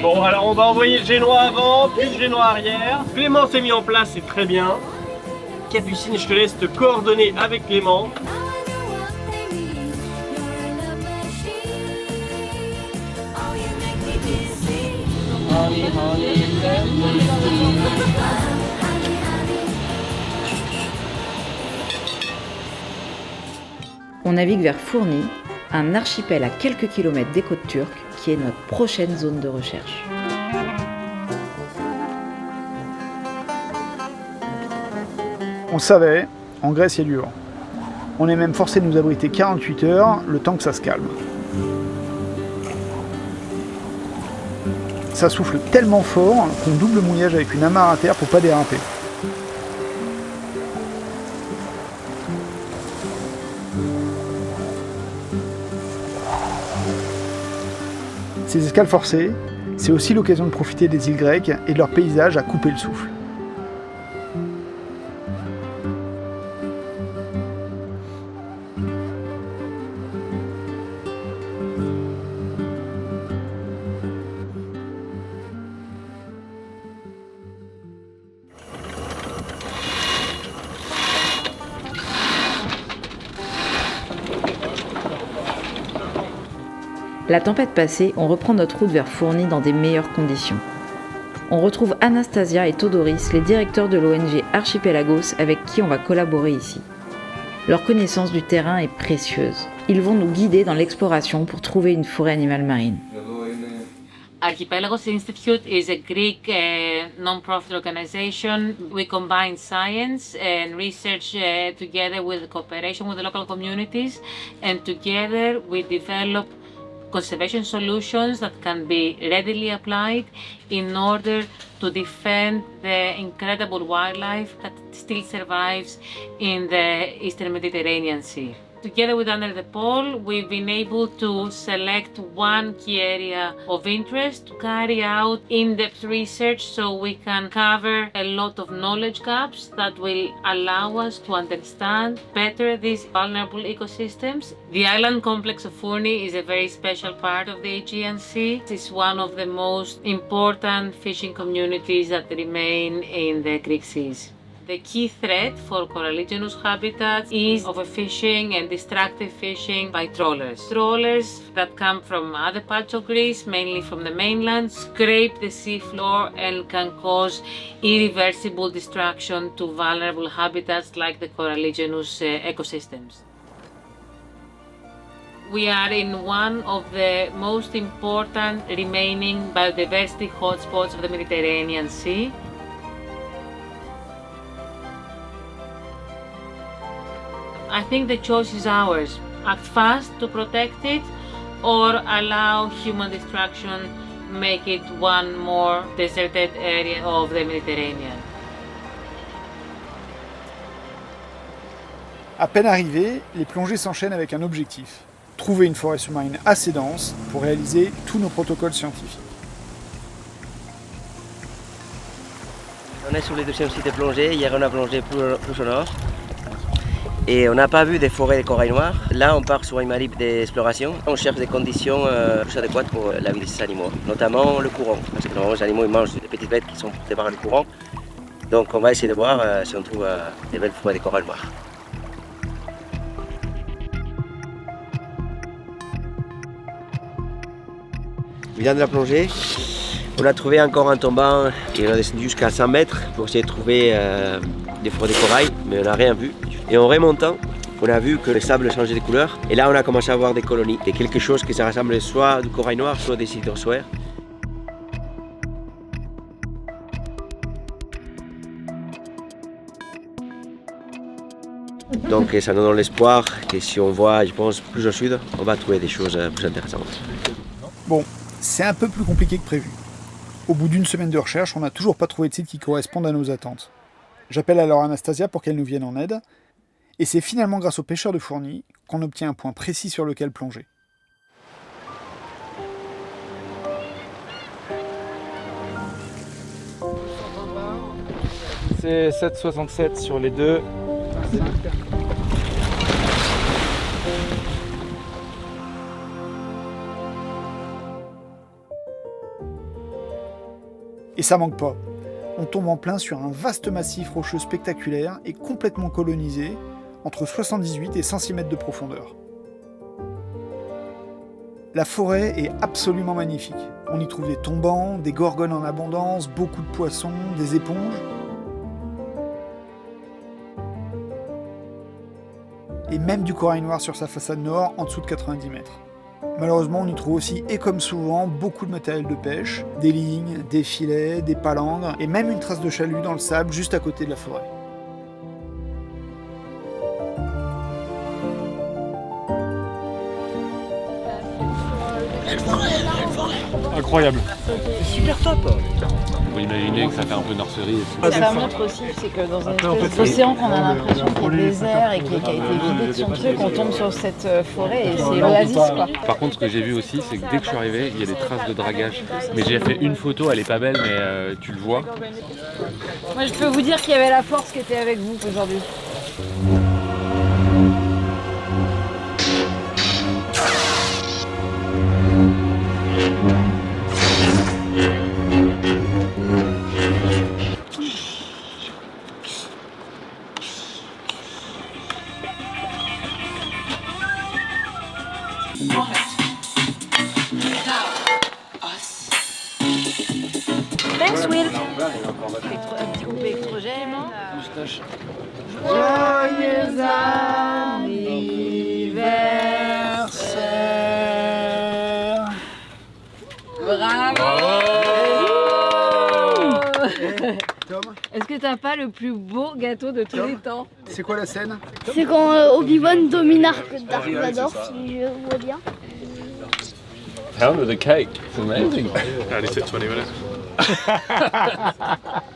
Bon, alors on va envoyer le génois avant, puis le génois arrière. Clément s'est mis en place, c'est très bien. Capucine, je te laisse te coordonner avec Clément. On navigue vers Fourny, un archipel à quelques kilomètres des côtes turques, qui est notre prochaine zone de recherche. On le savait, en Grèce il y a du vent. On est même forcé de nous abriter 48 heures, le temps que ça se calme. Ça souffle tellement fort qu'on double le mouillage avec une amarre à terre pour pas déraper. Ces escales forcées, c'est aussi l'occasion de profiter des îles grecques et de leur paysage à couper le souffle. La tempête passée, on reprend notre route vers Fourny dans des meilleures conditions. On retrouve Anastasia et Todorus, les directeurs de l'ONG Archipelagos avec qui on va collaborer ici. Leur connaissance du terrain est précieuse. Ils vont nous guider dans l'exploration pour trouver une forêt animale marine. Archipelagos Institute is a Greek non-profit organization. We combine science and research together with cooperation with the local communities, and together we develop conservation solutions that can be readily applied in order to defend the incredible wildlife that still survives in the Eastern Mediterranean Sea. Together with Under the Pole, we've been able to select one key area of interest to carry out in-depth research so we can cover a lot of knowledge gaps that will allow us to understand better these vulnerable ecosystems. The island complex of Fourny is a very special part of the Aegean Sea. It's one of the most important fishing communities that remain in the Greek seas. The key threat for coralligenous habitats is overfishing and destructive fishing by trawlers. Trawlers that come from other parts of Greece, mainly from the mainland, scrape the seafloor and can cause irreversible destruction to vulnerable habitats like the coralligenous ecosystems. We are in one of the most important remaining biodiversity hotspots of the Mediterranean Sea. I think the choice is ours. Act fast to protect it or allow human destruction, make it one more deserted area of the Mediterranean. À peine arrivés, les plongées s'enchaînent avec un objectif. Trouver une forêt sous-marine assez dense pour réaliser tous nos protocoles scientifiques. On est sur le deuxième site de plongée. Hier, on a plongé plus au nord. Et on n'a pas vu des forêts de corail noir. Là, on part sur une marine d'exploration. On cherche des conditions plus adéquates pour la vie de ces animaux, notamment le courant. Parce que normalement, les animaux ils mangent des petites bêtes qui sont portées par le courant. Donc, on va essayer de voir si on trouve des belles forêts de corail noir. Bilan de la plongée. On a trouvé encore un tombant et on a descendu jusqu'à 100 mètres pour essayer de trouver des forêts de corail, mais on n'a rien vu. Et en remontant, on a vu que le sable changeait de couleur. Et là, on a commencé à voir des colonies, de quelque chose qui se ressemble soit à du corail noir, soit des hydrosphères. Donc ça nous donne l'espoir que si on voit, je pense, plus au sud, on va trouver des choses plus intéressantes. Bon, c'est un peu plus compliqué que prévu. Au bout d'une semaine de recherche, on n'a toujours pas trouvé de site qui corresponde à nos attentes. J'appelle alors Anastasia pour qu'elle nous vienne en aide. Et c'est finalement grâce aux pêcheurs de Fourny qu'on obtient un point précis sur lequel plonger. C'est 7,67 sur les deux. Et ça manque pas. On tombe en plein sur un vaste massif rocheux spectaculaire et complètement colonisé, entre 78 et 106 mètres de profondeur. La forêt est absolument magnifique. On y trouve des tombants, des gorgones en abondance, beaucoup de poissons, des éponges. Et même du corail noir sur sa façade nord, en dessous de 90 mètres. Malheureusement, on y trouve aussi, et comme souvent, beaucoup de matériel de pêche, des lignes, des filets, des palangres, et même une trace de chalut dans le sable juste à côté de la forêt. Incroyable. Super top. On peut imaginer que ça fait un peu nurserie. Ça montre aussi, c'est que dans un espèce d'océan qu'on a l'impression qu'il est désert et qui a été vidé de son truc, on tombe sur cette forêt et c'est l'oasis quoi. Par contre, ce que j'ai vu aussi, c'est que dès que je suis arrivé, il y a des traces de dragage. Mais j'ai fait une photo, elle est pas belle, mais tu le vois. Moi je peux vous dire qu'il y avait la force qui était avec vous aujourd'hui. Thanks Will. Un petit coupé électrogène. Joyeux anniversaire. Bravo. Tom, Est-ce que t'as pas le plus beau gâteau de tous les temps? c'est quoi la scène? C'est quand Obi-Wan domine Dark Vador, si je vois bien. Pound of the cake, it's amazing. Allez, c'est 20 minutes.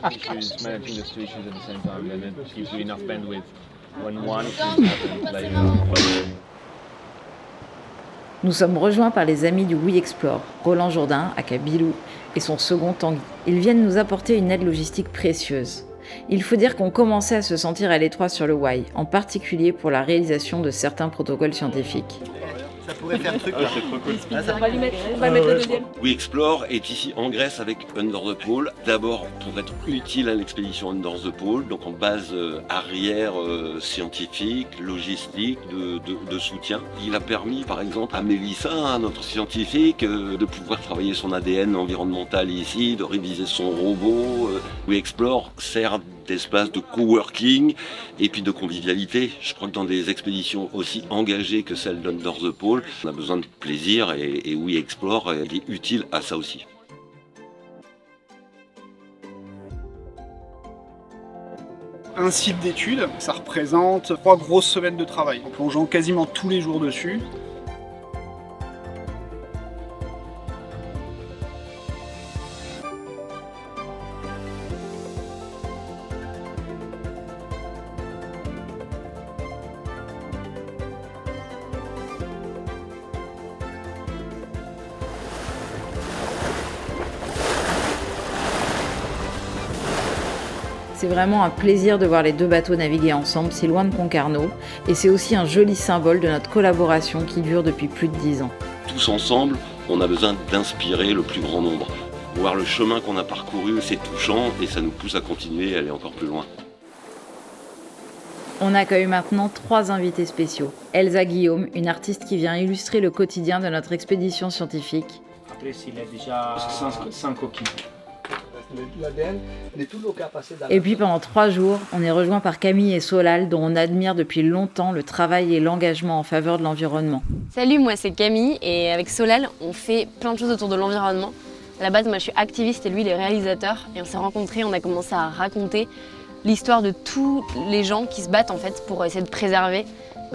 Issues, managing the two issues at the same time, and it gives you enough bandwidth when one thing happens later. Nous sommes rejoints par les amis du We Explore, Roland Jourdain, aka Bilou, et son second Tanguy. Ils viennent nous apporter une aide logistique précieuse. Il faut dire qu'on commençait à se sentir à l'étroit sur le Wai, en particulier pour la réalisation de certains protocoles scientifiques. Ça pourrait faire truc là. On va le mettre le deuxième. We Explore est ici en Grèce avec Under the Pole. D'abord pour être utile à l'expédition Under the Pole, donc en base arrière scientifique, logistique, de soutien. Il a permis par exemple à Mélissa, notre scientifique, de pouvoir travailler son ADN environnemental ici, de réviser son robot. We Explore sert d'espace de coworking et puis de convivialité. Je crois que dans des expéditions aussi engagées que celle d'Under the Pole, on a besoin de plaisir et We Explore est utile à ça aussi. Un site d'études, ça représente 3 grosses semaines de travail, en plongeant quasiment tous les jours dessus. C'est vraiment un plaisir de voir les deux bateaux naviguer ensemble si loin de Concarneau, et c'est aussi un joli symbole de notre collaboration qui dure depuis plus de 10 ans. Tous ensemble, on a besoin d'inspirer le plus grand nombre. Voir le chemin qu'on a parcouru, c'est touchant et ça nous pousse à continuer et aller encore plus loin. On accueille maintenant 3 invités spéciaux. Elsa Guillaume, une artiste qui vient illustrer le quotidien de notre expédition scientifique. Après, s'il est déjà 5 coquilles. Et puis pendant 3 jours, on est rejoint par Camille et Solal, dont on admire depuis longtemps le travail et l'engagement en faveur de l'environnement. Salut, moi c'est Camille et avec Solal, on fait plein de choses autour de l'environnement. À la base, moi je suis activiste et lui il est réalisateur et on s'est rencontrés, on a commencé à raconter l'histoire de tous les gens qui se battent en fait pour essayer de préserver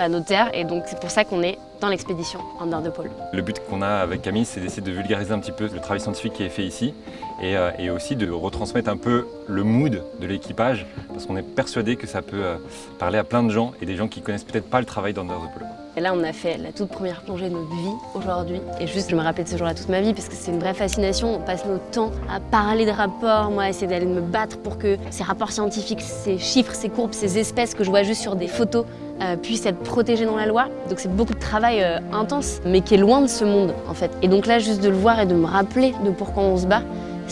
nos terres et donc c'est pour ça qu'on est dans l'expédition Under the Pole. Le but qu'on a avec Camille, c'est d'essayer de vulgariser un petit peu le travail scientifique qui est fait ici et aussi de retransmettre un peu le mood de l'équipage parce qu'on est persuadé que ça peut parler à plein de gens et des gens qui connaissent peut-être pas le travail d'Under the Pole. Et là, on a fait la toute première plongée de notre vie aujourd'hui. Et juste, je me rappelle de ce jour-là toute ma vie parce que c'est une vraie fascination. On passe notre temps à parler de rapports, moi, à essayer d'aller me battre pour que ces rapports scientifiques, ces chiffres, ces courbes, ces espèces que je vois juste sur des photos puissent être protégés dans la loi. Donc c'est beaucoup de travail intense, mais qui est loin de ce monde, en fait. Et donc là, juste de le voir et de me rappeler de pourquoi on se bat,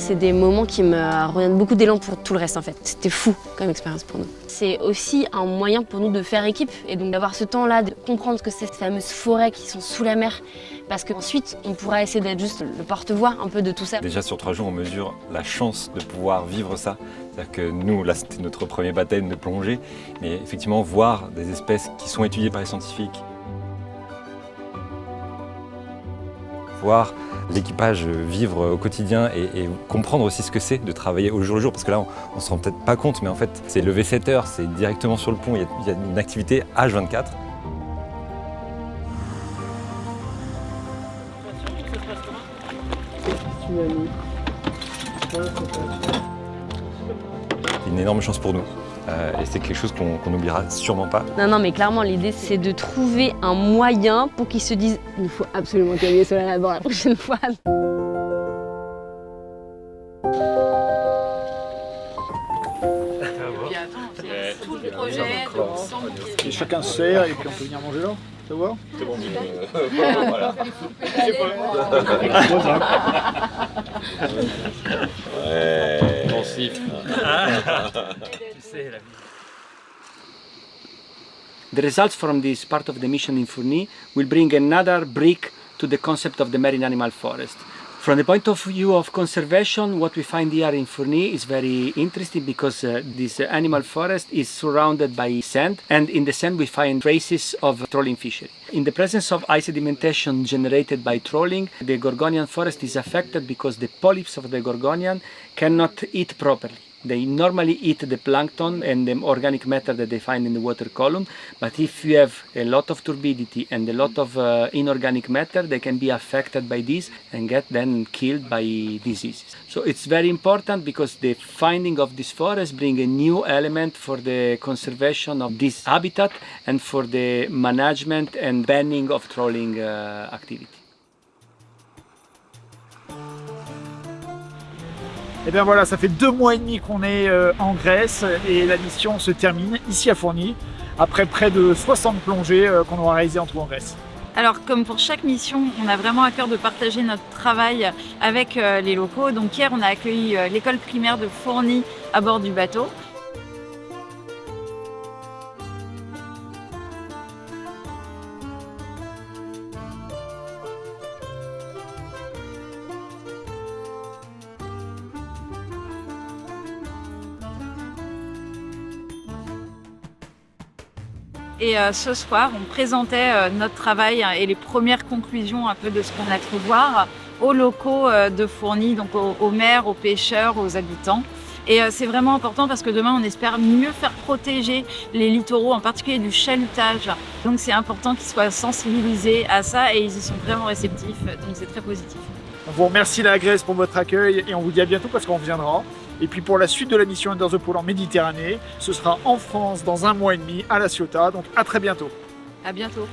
C'est des moments qui me redonnent beaucoup d'élan pour tout le reste en fait. C'était fou comme expérience pour nous. C'est aussi un moyen pour nous de faire équipe et donc d'avoir ce temps-là, de comprendre ce que c'est ces fameuses forêts qui sont sous la mer. Parce qu'ensuite, on pourra essayer d'être juste le porte-voix un peu de tout ça. Déjà sur 3 jours, on mesure la chance de pouvoir vivre ça. C'est-à-dire que nous, là, c'était notre premier baptême de plongée. Mais effectivement, voir des espèces qui sont étudiées par les scientifiques, voir l'équipage vivre au quotidien et comprendre aussi ce que c'est de travailler au jour le jour. Parce que là, on ne se rend peut-être pas compte, mais en fait, c'est lever 7 heures, c'est directement sur le pont, il y a une activité H24. C'est une énorme chance pour nous et c'est quelque chose qu'on n'oubliera sûrement pas. Non, mais clairement, l'idée, c'est de trouver un moyen pour qu'ils se disent « il faut absolument qu'il y ait Solal à bord la prochaine fois ». Tout le projet, Et chacun se sert et puis on peut venir manger là. Ça va? C'est bon, voilà. Pensif. The results from this part of the mission in Fourni will bring another brick to the concept of the marine animal forest. From the point of view of conservation, what we find here in Fourni is very interesting because this animal forest is surrounded by sand, and in the sand we find traces of trawling fishery. In the presence of ice sedimentation generated by trawling, the Gorgonian forest is affected because the polyps of the Gorgonian cannot eat properly. They normally eat the plankton and the organic matter that they find in the water column, but if you have a lot of turbidity and a lot of inorganic matter, they can be affected by this and get then killed by diseases. So it's very important because the finding of this forest bring a new element for the conservation of this habitat and for the management and banning of trawling activity. Et bien voilà, ça fait 2 mois et demi qu'on est en Grèce et la mission se termine ici à Fourni après près de 60 plongées qu'on aura réalisées en tout en Grèce. Alors comme pour chaque mission, on a vraiment à cœur de partager notre travail avec les locaux. Donc hier, on a accueilli l'école primaire de Fourni à bord du bateau. Et ce soir, on présentait notre travail et les premières conclusions un peu de ce qu'on a pu voir aux locaux de Fourni, donc aux maires, aux pêcheurs, aux habitants. Et c'est vraiment important parce que demain, on espère mieux faire protéger les littoraux, en particulier du chalutage. Donc c'est important qu'ils soient sensibilisés à ça et ils y sont vraiment réceptifs, donc c'est très positif. On vous remercie la Grèce pour votre accueil et on vous dit à bientôt parce qu'on reviendra. Et puis pour la suite de la mission Under the Pole en Méditerranée, ce sera en France dans 1 mois et demi à La Ciotat. Donc à très bientôt. À bientôt.